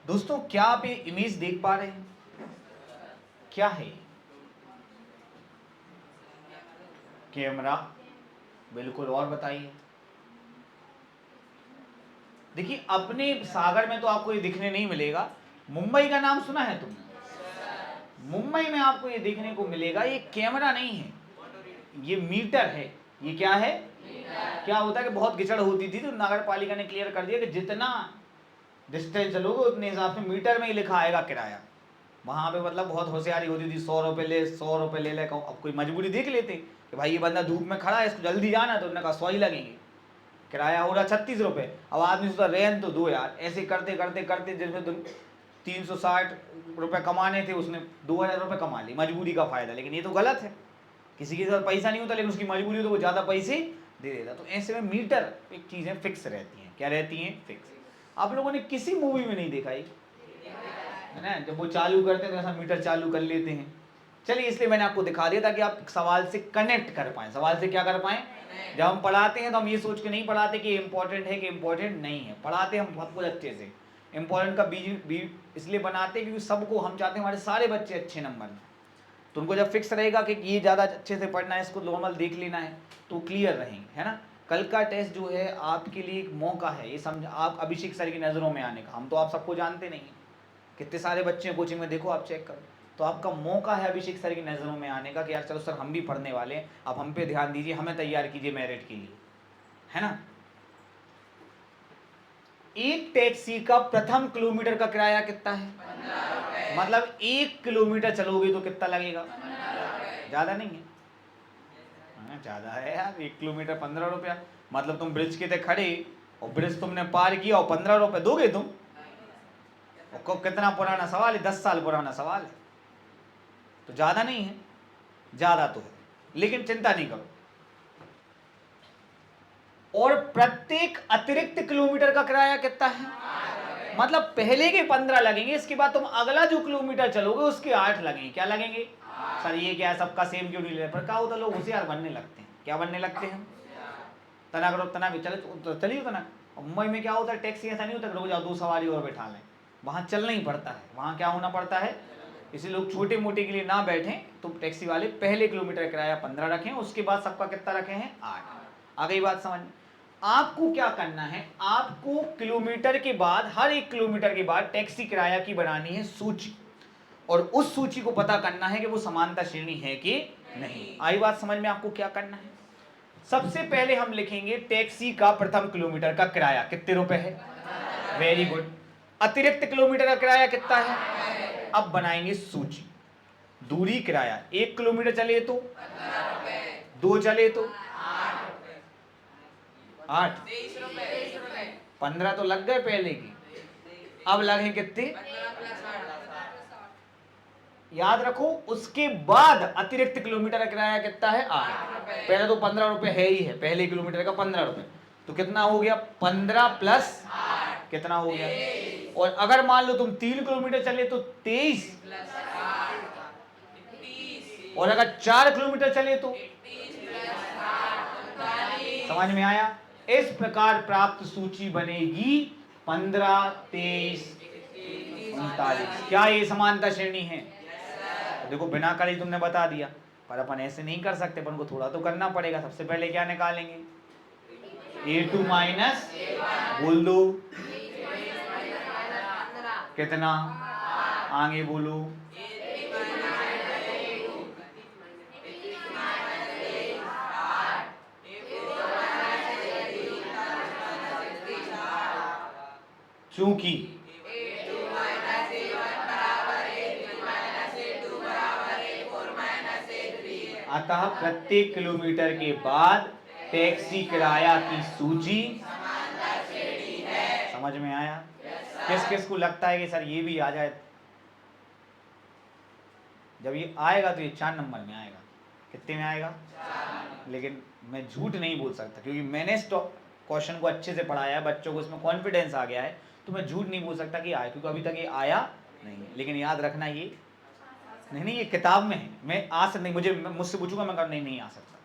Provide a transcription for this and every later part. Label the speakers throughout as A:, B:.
A: दोस्तों क्या आप ये इमेज देख पा रहे हैं? क्या है? कैमरा। बिल्कुल, और बताइए। देखिए अपने सागर में तो आपको ये दिखने नहीं मिलेगा। मुंबई का नाम सुना है तुमने? मुंबई में आपको ये देखने को मिलेगा। ये कैमरा नहीं है, ये मीटर है। ये क्या है? क्या होता है कि बहुत गिचड़ होती थी तो नगर पालिका ने क्लियर कर दिया कि जितना डिस्टेंस चलोगे उतने हिसाब से मीटर में ही लिखा आएगा किराया। वहां पे मतलब बहुत होशियारी होती थी, 100 रुपये ले, 100 रुपये ले ले। अब कोई मजबूरी देख लेते कि भाई ये बंदा धूप में खड़ा है, इसको जल्दी जाना है, तो उन्होंने कहा 100 ही लगेंगे। किराया हो रहा 36 रुपये। अब आदमी सोचा रेन तो दो यार। ऐसे करते करते करते जिसमें 360 रुपये कमाने थे उसने 2000 रुपये कमा ली, मजबूरी का फायदा। लेकिन ये तो गलत है। किसी के साथ पैसा नहीं होता लेकिन उसकी मजबूरी हो तो वो ज़्यादा पैसे दे देता। तो ऐसे में मीटर एक चीज़ें फिक्स रहती हैं। क्या रहती हैं? फिक्स। आप लोगों ने किसी मूवी में नहीं देखा है ना, जब वो चालू करते हैं तो ऐसा मीटर चालू कर लेते हैं। चलिए इसलिए मैंने आपको दिखा दिया ताकि आप सवाल से कनेक्ट कर पाएँ। सवाल से क्या कर पाएँ? जब हम पढ़ाते हैं तो हम ये सोच के नहीं पढ़ाते कि इम्पोर्टेंट है कि इम्पोर्टेंट नहीं है। पढ़ाते हम बहुत कुछ अच्छे से। इम्पोर्टेंट का बीज इसलिए बनाते हैं क्योंकि सबको हम चाहते हैं हमारे सारे बच्चे अच्छे नंबर में। तो उनको जब फिक्स रहेगा कि ये ज़्यादा अच्छे से पढ़ना है, इसको नॉर्मल देख लेना है, तो क्लियर रहेंगे, है ना। कल का टेस्ट जो है आपके लिए एक मौका है, ये समझ आप अभिषेक सर की नज़रों में आने का। हम तो आप सबको जानते नहीं हैं, कितने सारे बच्चे हैं कोचिंग में, देखो आप चेक करो। तो आपका मौका है अभिषेक सर की नज़रों में आने का कि यार चलो सर हम भी पढ़ने वाले हैं, अब हम पे ध्यान दीजिए, हमें तैयार कीजिए मेरिट के लिए, है ना। एक टैक्सी का प्रथम किलोमीटर का किराया कितना है? 15 रुपए। मतलब 1 किलोमीटर चलोगे तो कितना लगेगा? ज़्यादा नहीं है? ज़्यादा है यार। 1 किलोमीटर 15 रुपया। मतलब तुम ब्रिज के थे खड़े और ब्रिज तुमने पार किया और 15 रुपये दोगे तुम? और कितना पुराना सवाल है? 10 साल पुराना सवाल है। तो ज़्यादा नहीं है? ज़्यादा तो है, लेकिन चिंता नहीं करो। और प्रत्येक अतिरिक्त किलोमीटर का किराया कितना है? मतलब पहले के 15 लगेंगे, इसके बाद तुम अगला जो किलोमीटर चलोगे उसके 8 लगेंगे। क्या लगेंगे? सर ये क्या है, सबका सेम क्यों नहीं ले? पर क्या होता है, लोग होशियार बनने लगते हैं। क्या बनने लगते हैं? तना करो तना भी चलिए तना। मुंबई में क्या होता है, टैक्सी ऐसा नहीं होता रुक जाओ 2 सवारी और बैठा लें। वहाँ चलना ही पड़ता है, वहाँ क्या होना पड़ता है। इसलिए लोग छोटे मोटे के लिए ना बैठें, तो टैक्सी वाले पहले किलोमीटर किराया 15 रखें, उसके बाद सबका कितना रखे हैं? 8। आ गई बात समझ में? आपको क्या करना है, आपको किलोमीटर के बाद, हर एक किलोमीटर के बाद टैक्सी किराया की बनानी है सूची, और उस सूची को पता करना है कि वो समानता श्रेणी है कि नहीं। आई बात समझ में? आपको क्या करना है, सबसे पहले हम लिखेंगे टैक्सी का प्रथम किलोमीटर का किराया कितने रुपए है। Very good. अतिरिक्त किलोमीटर का किराया कितना है? अब बनाएंगे सूची। दूरी किराया, 1 किलोमीटर चले तो 2 चले तो 8, 15 तो लग गए पहले की। अब लगे कितने? याद रखो, उसके बाद अतिरिक्त किलोमीटर का किराया कितना है? 8। पहले तो 15 रुपए है ही है, पहले किलोमीटर का 15 रुपए। तो कितना हो गया? 15 प्लस 8 कितना हो गया? और अगर मान लो तुम 3 किलोमीटर चले तो 23, और अगर 4 किलोमीटर चले तो, समझ में आया? इस प्रकार प्राप्त सूची बनेगी 15, 23, 39। क्या ये समानता श्रेणी है? देखो बिना करे तुमने बता दिया, पर अपन ऐसे नहीं कर सकते, अपन को थोड़ा तो करना पड़ेगा। सबसे पहले क्या निकालेंगे? A2 माइनस, बोल दो कितना, आगे बोलो। चूंकि अतः प्रत्येक किलोमीटर के बाद टैक्सी किराया की सूची समझ में आया? किस किस को लगता है कि सर ये भी आ जाए? जब ये आएगा तो ये 4 नंबर में आएगा। कितने में आएगा? लेकिन मैं झूठ नहीं बोल सकता क्योंकि मैंने क्वेश्चन को अच्छे से पढ़ाया है, बच्चों को इसमें कॉन्फिडेंस आ गया है, तो मैं झूठ नहीं बोल सकता कि आए, क्योंकि अभी तक ये आया नहीं है। लेकिन याद रखना ये नहीं ये किताब में है, मैं आ सकता नहीं, मुझसे पूछूंगा मैं कहूँ नहीं आ सकता,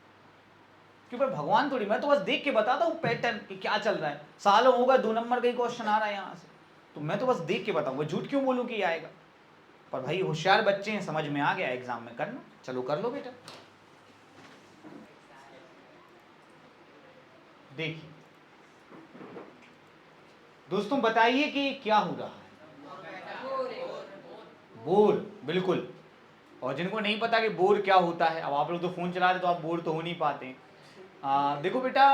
A: क्योंकि भगवान थोड़ी, मैं तो बस देख के बताता हूँ पैटर्न कि क्या चल रहा है। सालों होगा 2 नंबर का ही क्वेश्चन आ रहा है यहाँ से, तो मैं तो बस देख के बताऊंगा, झूठ क्यों बोलूं कि ये आएगा। पर भाई होशियार बच्चे हैं, समझ में आ गया एग्जाम में करना, चलो कर लो बेटा। देखिए दोस्तों बताइए कि क्या हो रहा है। बोर, बिल्कुल। और जिनको नहीं पता कि बोर क्या होता है, अब आप लोग तो फोन चला रहे तो आप बोर तो हो नहीं पाते। देखो बेटा,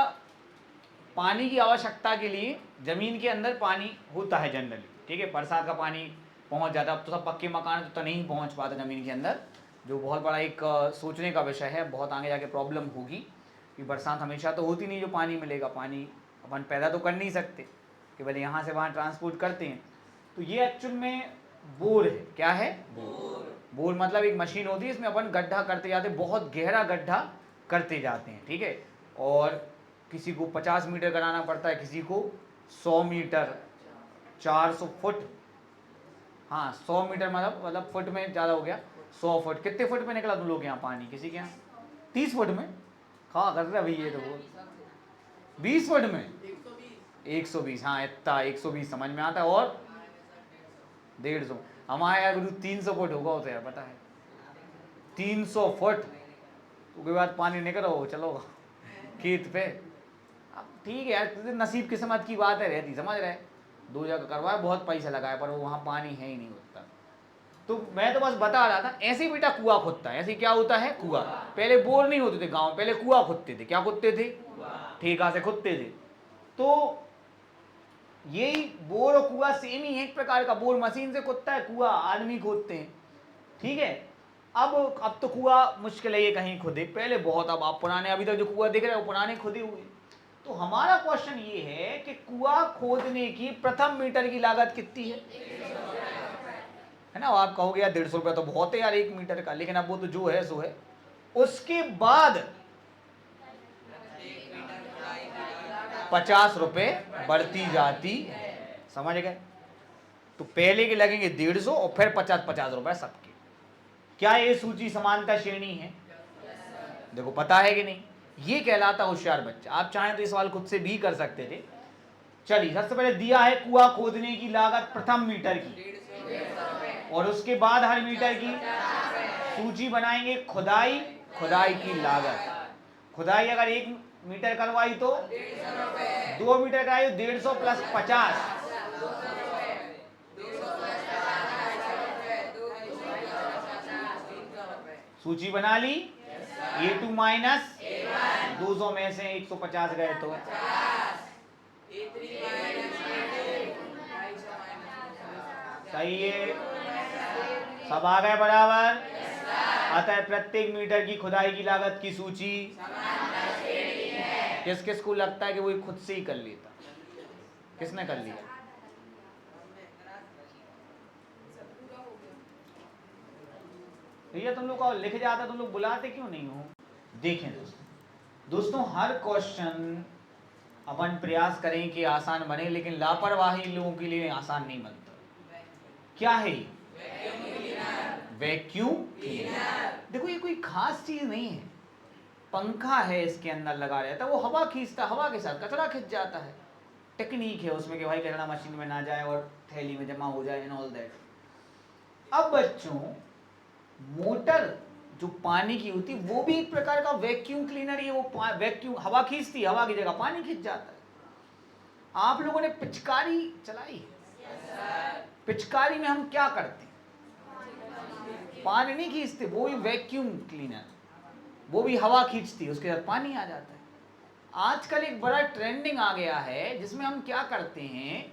A: पानी की आवश्यकता के लिए जमीन के अंदर पानी होता है जनरली, ठीक है। बरसात का पानी पहुंच जाता है। अब तो सब पक्के मकान तो नहीं पहुंच पाता जमीन के अंदर, जो बहुत बड़ा एक सोचने का विषय है। बहुत आगे जाके प्रॉब्लम होगी कि बरसात हमेशा तो होती नहीं जो पानी मिलेगा। पानी अपन पैदा तो कर नहीं सकते, केवल यहाँ से वहाँ ट्रांसपोर्ट करते हैं। तो ये एक्चुअल में बोर है। क्या है? बोर मतलब एक मशीन होती है, इसमें अपन गड्ढा करते जाते हैं, बहुत गहरा गड्ढा करते जाते हैं, ठीक है। और किसी को 50 मीटर कराना पड़ता है, किसी को 100 मीटर, 400 फुट। हाँ 100 मीटर मतलब फुट में ज़्यादा हो गया, 100 फुट। कितने फुट में निकला तुम लोग यहाँ पानी किसी के यहाँ? 30 फुट में। हाँ कर रहे अभी ये तो बोल 20 फुट में 120। हाँ इतना 120 समझ में आता है। और 150 हमारे यहाँ गुरु 300 फुट होगा उसे यार पता है, 300 फुट। उसके बाद पानी निकल हो चलो खेत पे। अब ठीक है यार, नसीब किस्मत की बात है, रहती, समझ रहे। 2 जगह करवाया, बहुत पैसा लगाया, पर वो वहाँ पानी है ही नहीं होता। तो मैं तो बस बता रहा था, ऐसे ही बेटा कुआं खुदता है। ऐसे क्या होता है? कुआं। पहले बोर नहीं होते थे गाँव, पहले कुआं खुदते थे। क्या खुदते थे? ठेका से खुदते थे। तो यही बोर और कुआं सेम ही है एक प्रकार का। बोर मशीन से खुदता है, कुआं आदमी खोदते हैं, ठीक है। अब तो कुआं मुश्किल है ये कहीं खुदे, पहले बहुत। अब आप पुराने, अभी तक जो कुआं दिख रहे हैं वो पुराने खुदे हुए। तो हमारा क्वेश्चन ये है कि कुआं खोदने की प्रथम मीटर की लागत कितनी है ना? आप कहोगे यार 150 रुपया तो बहुत है यार 1 मीटर का, लेकिन अब वो तो जो है सो है। उसके बाद 50 रुपए बढ़ती जाती है, समझ गए? तो पहले के लगेंगे 150 और फिर 50-50 रुपए सबके। क्या ये सूची समानता श्रेणी है? देखो पता है कि नहीं? ये कहलाता होशियार बच्चा। आप चाहें तो ये सवाल खुद से भी कर सकते थे। चलिए सबसे पहले दिया है कुआं खोदने की लागत प्रथम मीटर की, और उसके बाद हर मीटर की सूची बनाएंगे। खुदाई की लागत। खुदाई अगर 1 मीटर करवाई तो 2 मीटर कराई 150 प्लस 50, सूची बना ली। A2 माइनस 200 में से 150 गए तो सही है, सब आ गए बराबर। अतः प्रत्येक मीटर की खुदाई की लागत की सूची किस किस को लगता है कि वो खुद से ही कर लेता? किसने कर लिया? भैया तुम लोग का लिख जाता, तुम लोग बुलाते क्यों नहीं हो? देखें दोस्तों हर क्वेश्चन अपन प्रयास करें कि आसान बने, लेकिन लापरवाही लोगों के लिए आसान नहीं बनता। क्या है? Vacuum cleaner. देखो ये कोई खास चीज नहीं है, पंखा है इसके अंदर लगा रहता है, वो हवा खींचता, हवा के साथ कचरा खिंच जाता है। टेक्निक है उसमें कि भाई कचरा मशीन में ना जाए और थैली में जमा हो जाए एंड ऑल दैट। अब बच्चों मोटर जो पानी की होती है वो भी एक प्रकार का वैक्यूम क्लीनर ही है। वो वैक्यूम हवा खींचती है, हवा की जगह पानी खींच जाता है। आप लोगों ने पिचकारी चलाई है? पिचकारी में हम क्या करते हैं? पानी नहीं खींचते, वो भी वैक्यूम क्लीनर, वो भी हवा खींचती है, उसके साथ पानी आ जाता है। आजकल एक बड़ा ट्रेंडिंग आ गया है जिसमें हम क्या करते हैं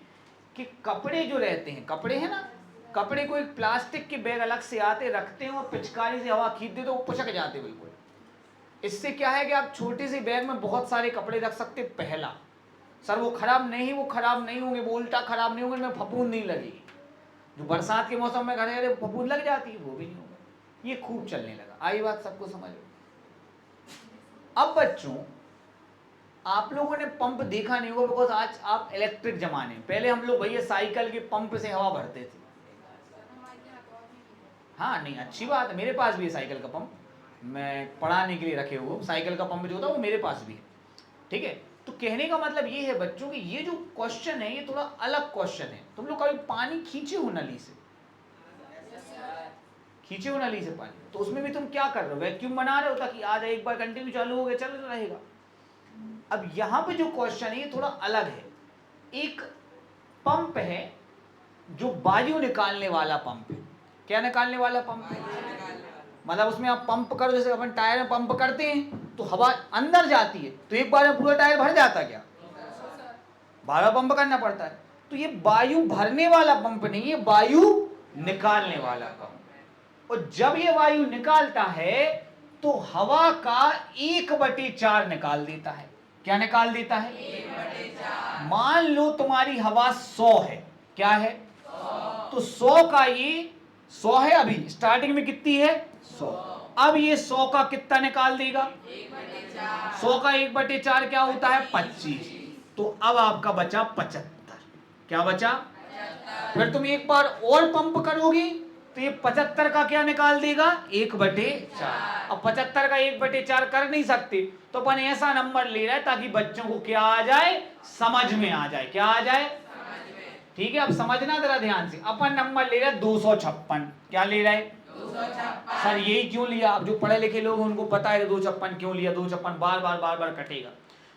A: कि कपड़े जो रहते हैं, कपड़े हैं ना, कपड़े को एक प्लास्टिक के बैग अलग से आते रखते हैं और पिचकारी से हवा खींच देते तो वो पुचक जाते बिल्कुल। इससे क्या है कि आप छोटे से बैग में बहुत सारे कपड़े रख सकते। पहला, सर वो खराब नहीं होंगे, वो उल्टा खराब नहीं होंगे, उनमें फफूंद नहीं लगेगी। जो बरसात के मौसम में घरे फफूंद लग जाती है वो भी नहीं होगा। ये खूब चलने लगा। आई बात सबको समझ में? अब बच्चों आप लोगों ने पंप देखा नहीं होगा, बिकॉज आज आप इलेक्ट्रिक जमाने, पहले हम लोग भैया साइकिल के पंप से हवा भरते थे। हाँ नहीं अच्छी बात है, मेरे पास भी है साइकिल का पंप, मैं पढ़ाने के लिए रखे हुए। साइकिल का पंप जो होता है वो मेरे पास भी है, ठीक है। तो कहने का मतलब ये है बच्चों कि ये जो क्वेश्चन है ये थोड़ा अलग क्वेश्चन है। तुम लोग कभी पानी खींचे हो नली से? खींचे हो नली से पानी, तो उसमें भी तुम क्या कर रहे हो? वैक्यूम बना रहे हो ताकि आज एक बार कंटिन्यू चालू हो गया चल रहेगा। अब यहाँ पे जो क्वेश्चन है ये थोड़ा अलग है। एक पंप है जो वायु निकालने वाला पंप है। क्या निकालने वाला पंप है? मतलब उसमें आप पंप करो, जैसे अपन टायर में पंप करते हैं तो हवा अंदर जाती है, तो एक बार में पूरा टायर भर जाता है क्या? बार बार पंप करना पड़ता है। तो ये वायु भरने वाला पंप नहीं, ये वायु निकालने वाला पंप। और जब ये वायु निकालता है तो हवा का 1/4 निकाल देता है। क्या निकाल देता है? 1/4। मान लो तुम्हारी हवा 100 है। क्या है? 100। तो 100 का ये 100 है, अभी स्टार्टिंग में कितनी है? 100। अब ये 100 का कितना निकाल देगा? 1/4। 100 का 1/4 क्या होता है? 25। तो अब आपका बचा 75। क्या बचा? 75। फिर तुम एक बार और पंप करोगे तो ये 75 का क्या निकाल देगा? 1/4। अब 75 का 1/4 कर नहीं सकते, तो अपन ऐसा नंबर ले रहा है ताकि बच्चों को क्या आ जाए? समझ में आ जाए। क्या आ जाए? ठीक है, अब समझना जरा ध्यान से। अपन नंबर ले रहे हैं 256। क्या ले रहा है? 256। सर यही क्यों लिया? अब जो पढ़े लिखे लोग उनको पता है 256 क्यों लिया। 256 बार बार कटेगा।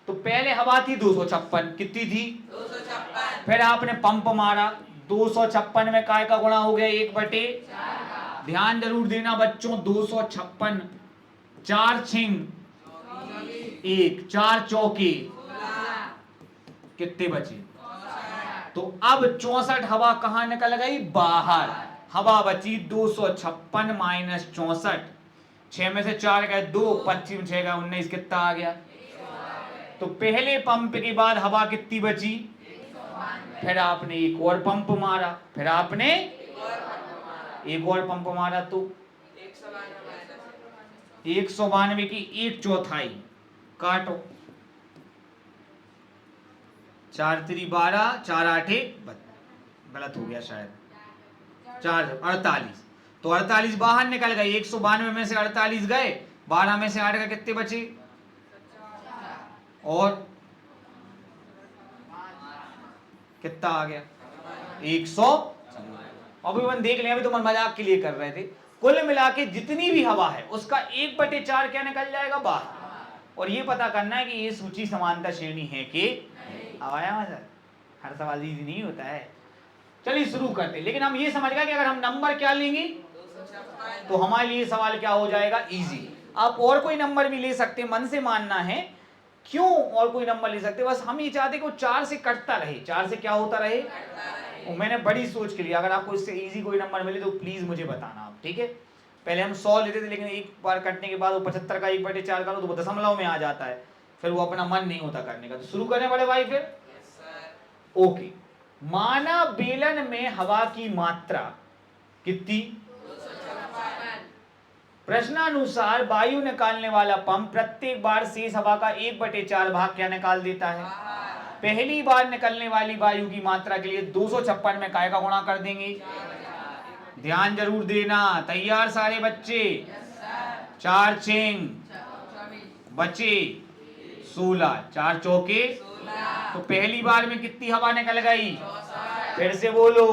A: तो पहले हवा थी 256, कितनी थी? 256। फिर आपने पंप मारा, 256 में काय का गुणा हो गया? 1/4। ध्यान जरूर देना बच्चों, 256 4 छिंग 1, 4 चौके कितने बचे? तो अब 64 हवा कहां निकल गई? बाहर। हवा बची 256 माइनस 64। 6 में से 4 गए 2, 25 में 6 गए 19, कितना आ गया? तो पहले पंप के बाद हवा कितनी बची? फिर आपने एक और पंप मारा, फिर आपने एक और पंप मारा तो 192 की 1/4 काटो। 4 3 12, 4 8 गलत हो गया शायद, 4 48। तो 48 बाहर निकल गए। 192 में से 48 गए, 12 में से 8 गए, कितने बचे? और कितना आ गया? 100। अभी अपन देख लें, अभी तो मन मजाक के लिए कर रहे थे। कुल मिला के जितनी भी हवा है उसका 1/4 क्या निकल जाएगा? बाहर। और ये पता करना है कि ये सूची समानता श्रेणी है कि अब आया मजा? हर सवाल इजी नहीं होता है। चलिए शुरू करते हैं। लेकिन हम ये समझ गए कि अगर हम नंबर क्या लेंगे तो हमारे लिए सवाल क्या हो जाएगा? इजी। आप और कोई नंबर भी ले सकते हैं, मन से मानना है। क्यों और कोई नंबर ले सकते? बस हम ये चाहते कि वो 4 से कटता रहे। 4 से क्या होता रहे? और मैंने बड़ी सोच के लिए, अगर आपको इससे इजी कोई नंबर मिले तो प्लीज मुझे बताना आप, ठीक है? पहले हम 100 लेते थे, लेकिन एक बार कटने के बाद वो 75 का 1/4 करो तो वो दशमलव में आ जाता है, फिर वो अपना मन नहीं होता करने का। तो शुरू करें बड़े भाई फिर? ओके। माना बेलन में हवा की मात्रा कितनी? प्रश्नानुसार वायु निकालने वाला पंप प्रत्येक बार शेष हवा का 1/4 भाग क्या निकाल देता है? पहली बार निकलने वाली वायु की मात्रा के लिए 256 में काय का गुणा कर देंगे। ध्यान जरूर देना। तैयार सारे बच्चे? 4 छिंग बचे 16, 4 चौके। तो पहली बार में कितनी हवा निकल गई? फिर से बोलो।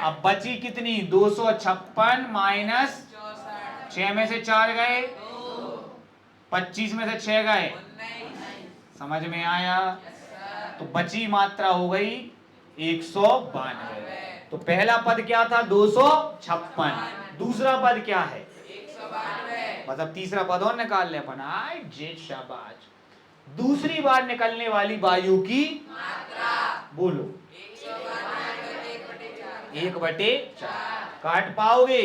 A: अब बची कितनी? 256 माइनस 6 में से 4 गए, 25 में से 6 गए, समझ में आया? तो बची मात्रा हो गई 192। तो पहला पद क्या था? 256। दूसरा पद क्या है? 192। मतलब तीसरा पद और निकाल ले अपन। आई जे शाबाश। दूसरी बार निकलने वाली वायु की मात्रा बोलो। 1/4 काट पाओगे?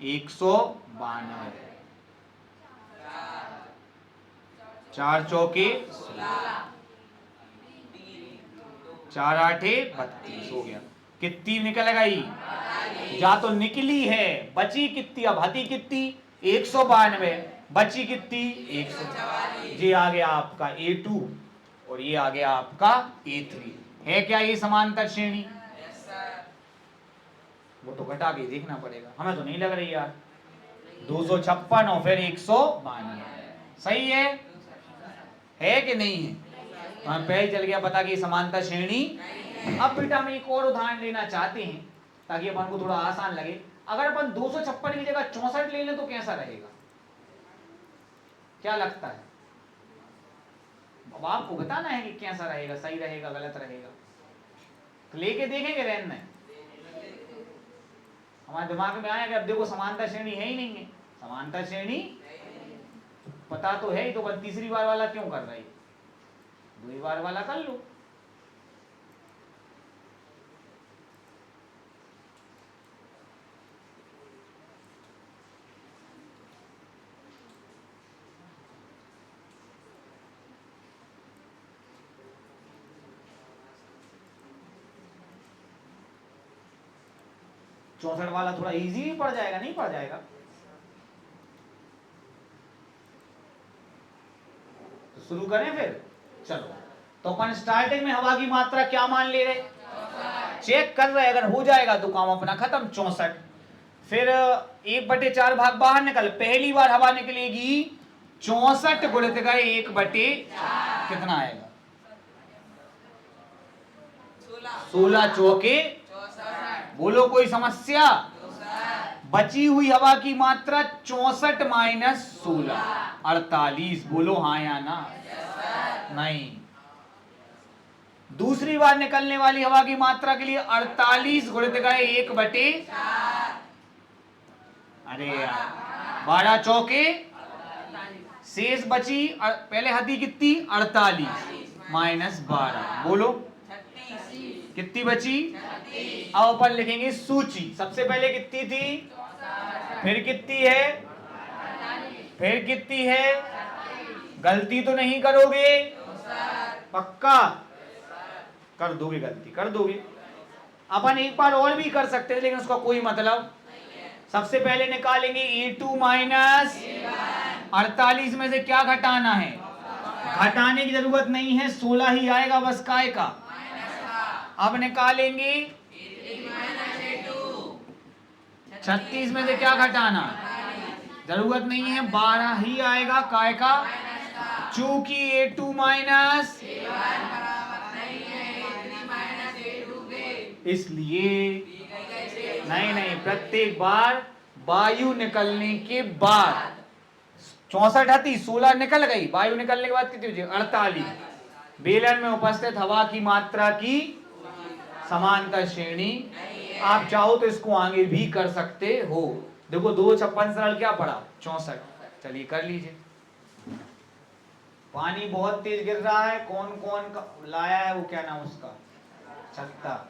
A: 192। 4 चौके 4 8 32 हो गया। कितनी निकल गई? या तो निकली है, बची कितनी? अब हती कितनी? 192। बची कितनी? 144। ये आ गया आपका A2 और ये आ गया आपका A3। है क्या ये समांतर श्रेणी? वो तो घटा के देखना पड़ेगा, हमें तो नहीं लग रही यार। 256 और फिर 192 सही है। है कि नहीं है? तो हमें पहले चल गया पता कि समानता श्रेणी। अब बेटा हम एक और उदाहरण लेना चाहते हैं ताकि अपन को थोड़ा आसान लगे। अगर अपन 256 की जगह 64 ले लें तो कैसा रहेगा, क्या लगता है? अब आपको बताना है कि कैसा रहेगा, सही रहेगा गलत रहेगा, तो लेके देखेंगे रैन में। हमारे दिमाग में आया कि अब देखो समानता श्रेणी है ही नहीं है, समानता श्रेणी पता तो है ही, तो बस तीसरी बार वाला क्यों कर रही, 2 बार वाला कर लो। चौसठ वाला थोड़ा इजी भी पड़ जाएगा, नहीं पड़ जाएगा? तो शुरू करें फिर, चलो। तो अपन स्टार्टिंग में हवा की मात्रा क्या मान ले रहे, चेक कर रहे, अगर हो जाएगा तो काम अपना खत्म, 64। फिर 1/4 भाग बाहर निकल, पहली बार हवा निकलेगी 64 गुणित का 1/4 कितना आएगा, 16 चौके, बोलो कोई समस्या? बची हुई हवा की मात्रा 64 माइनस 16 48, बोलो हाँ या ना? नहीं। दूसरी बार निकलने वाली हवा की मात्रा के लिए 48 गुणित का 1/4, अरे यार 12 चौके, शेष बची पहले हदी कितनी 48 माइनस 12, बोलो कितनी बची? अब अपन लिखेंगे सूची, सबसे पहले कितनी थी, फिर कितनी है, फिर कितनी है, गलती तो नहीं करोगे? पक्का कर दोगे, गलती कर दोगे। अपन एक बार और भी कर सकते हैं लेकिन उसका कोई मतलब। सबसे पहले निकालेंगे A2 माइनस 48 में से क्या घटाना है, घटाने की जरूरत नहीं है, 16 ही आएगा बस, काय का। अब निकालेंगे 36 में से क्या घटाना, जरूरत नहीं है, 12 ही आएगा, काय का, चूंकि A2 माइनस इसलिए नहीं, प्रत्येक बार वायु निकलने के बाद 64 थी, 16 निकल गई, वायु निकलने के बाद कितनी 48, बेलन में उपस्थित हवा की मात्रा की समानता श्रेणी। आप चाहो तो इसको आगे भी कर सकते हो। देखो 256 सरल क्या पड़ा, 64, चलिए कर लीजिए। पानी बहुत तेज गिर रहा है, कौन कौन लाया है वो, क्या नाम उसका, छत्ता,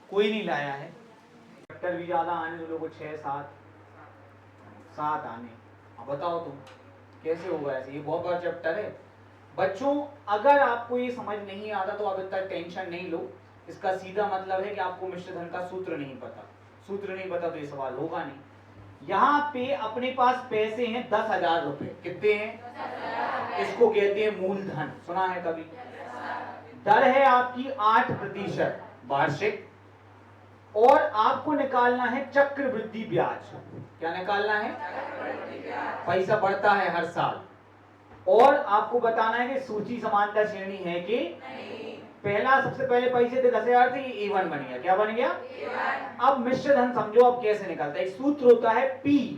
A: कोई नहीं लाया है। चैप्टर भी ज्यादा आने लोगों को 6-7 आने। अब बताओ तुम कैसे होगा ऐसे, ये बहुत बड़ा चैप्टर है बच्चों। अगर आपको ये समझ नहीं आता तो आप इतना टेंशन नहीं लो, इसका सीधा मतलब है कि आपको मिश्र धन का सूत्र नहीं पता, सूत्र नहीं पता तो ये सवाल होगा नहीं। यहाँ पे अपने पास पैसे हैं 10,000 रुपए, कितने हैं, इसको कहते हैं मूलधन, सुना है कभी? दर है आपकी 8% वार्षिक, और आपको निकालना है चक्रवृद्धि ब्याज। क्या निकालना है, पैसा बढ़ता है हर साल, और आपको बताना है कि सूची समानता श्रेणी है कि नहीं। पहला सबसे पहले पैसे थे 10,000 थे, ये A1 बन गया, क्या बन गया, A1। अब मिश्र धन समझो, अब कैसे निकलता है, एक सूत्र होता है P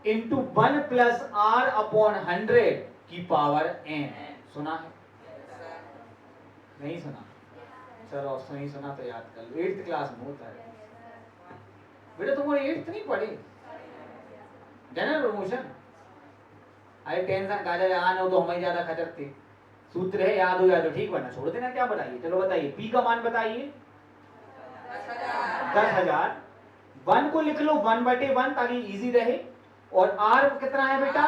A: into 1 plus R upon 100 की पावर n, सुना है? नहीं सुना? चलो नहीं सुना तो याद कर लो, 8th क्लास में होता है बेटा, तुम्हारे 8th नहीं पढ़े, जनरल प्रमोशन। अरे टेंशन का जाए, आने हो तो हमें ज्यादा खचर थे, सूत्र है याद हो जाए तो ठीक, वरना छोड़ देना, क्या बताइए। चलो बताइए, P का मान बताइए, 10,000। 1 को लिख लो 1/1 ताकि इजी रहे, और R कितना है बेटा,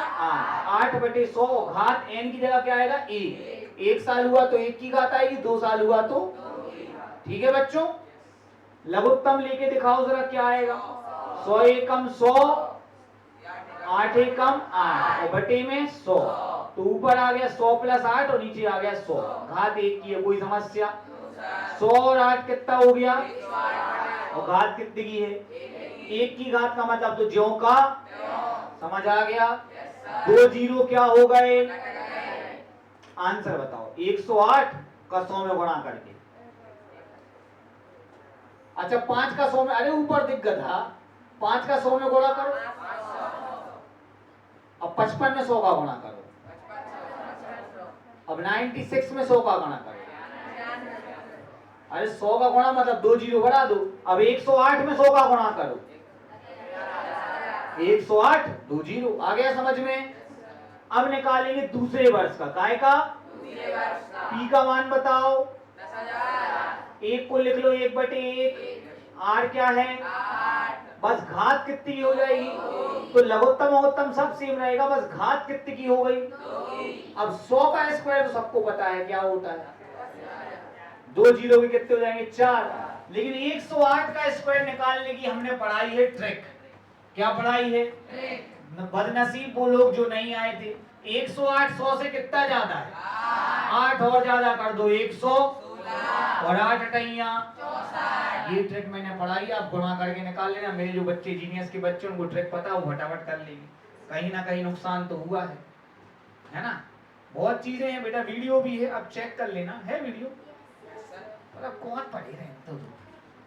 A: 8/100, घात n की जगह क्या आएगा, 1। 1 साल हुआ तो 1 की घात आएगी, 2 साल हुआ तो, ठीक है बच्चों। लघुत्तम लेके दिखाओ जरा क्या आएगा, 100 एकम 100, 8 एकम 8, और बटे में 100, तो ऊपर आ गया 100 प्लस 8 और नीचे आ गया 100, घात 1 की है, कोई समस्या? 100 और 8 कितना हो गया, और घात कितनी की है, 1 की घात का मतलब तो ज्यों का, समझ आ गया? 2 जीरो क्या हो गए, आंसर बताओ 108 का 100 में गुणा करके। अच्छा 5 का 100 में, अरे ऊपर दिख गधा, 5 का 100 में गुणा करो। अब 55 में 100 का गुणा करो। अब 96 में 100 का गुणा करो। अरे 100 का गुणा मतलब 2 जीरो बढ़ा दो। अब 108 में 100 का गुणा करो। 108 2 जीरो आ गया समझ में। अब निकालेंगे दूसरे वर्ष का, काय का, पी का मान बताओ। 1 को लिख लो 1/1, आर क्या है, बस घात कितनी की हो जाएगी, तो लघुत्तम महत्तम सब सेम रहेगा, बस घात कितनी की हो गई। अब 100 का स्क्वायर तो सबको पता है क्या होता है, 2 जीरो के कितने हो जाएंगे 4। लेकिन 108 का स्क्वायर निकालने की हमने पढ़ाई है ट्रिक। क्या पढ़ाई है, बदनसीब वो लोग जो नहीं आए थे। 108 100 से कितना ज्यादा है, 8 और ज्यादा कर दो 116 और 8 अटैया 64। ये ट्रिक मैंने पढ़ाई, आप गुणा करके निकाल लेना। मेरे जो बच्चे जीनियस के बच्चे उनको ट्रिक पता, वो फटाफट कर लेंगे। कहीं ना कहीं नुकसान तो हुआ है ना। बहुत चीजें हैं बेटा, वीडियो भी है, आप चेक कर लेना, है वीडियो, पर अब कौन पढ़े रहे तो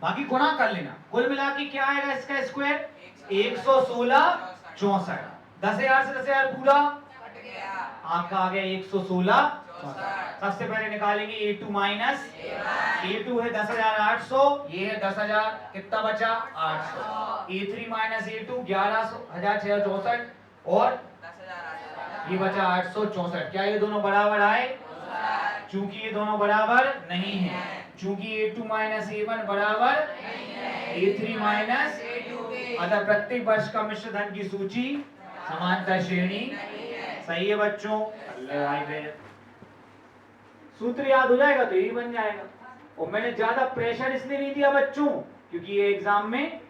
A: बाकी गुणा कर लेना। कुल मिला के क्या आएगा इसका स्क्वायर 116 64। 10,000 से 10,000 पूरा आपका आ गया 116 64। सबसे पहले निकालेंगे A2 माइनस A2 है 10,800, ये है 10,000, कितना बचा 800। A3 माइनस A2 11,664 और ये बचा 864। क्या ये दोनों बराबर आए, चूंकि ये दोनों बराबर नहीं है, चूंकि A2 माइनस A1 बराबर A3 माइनस अतः प्रत्येक वर्ष का मिश्र धन की सूची समांतर श्रेणी सही है बच्चों। सूत्र याद हो जाएगा तो यही बन जाएगा। और मैंने ज्यादा प्रेशर इसलिए नहीं दिया बच्चों क्योंकि ये एग्जाम में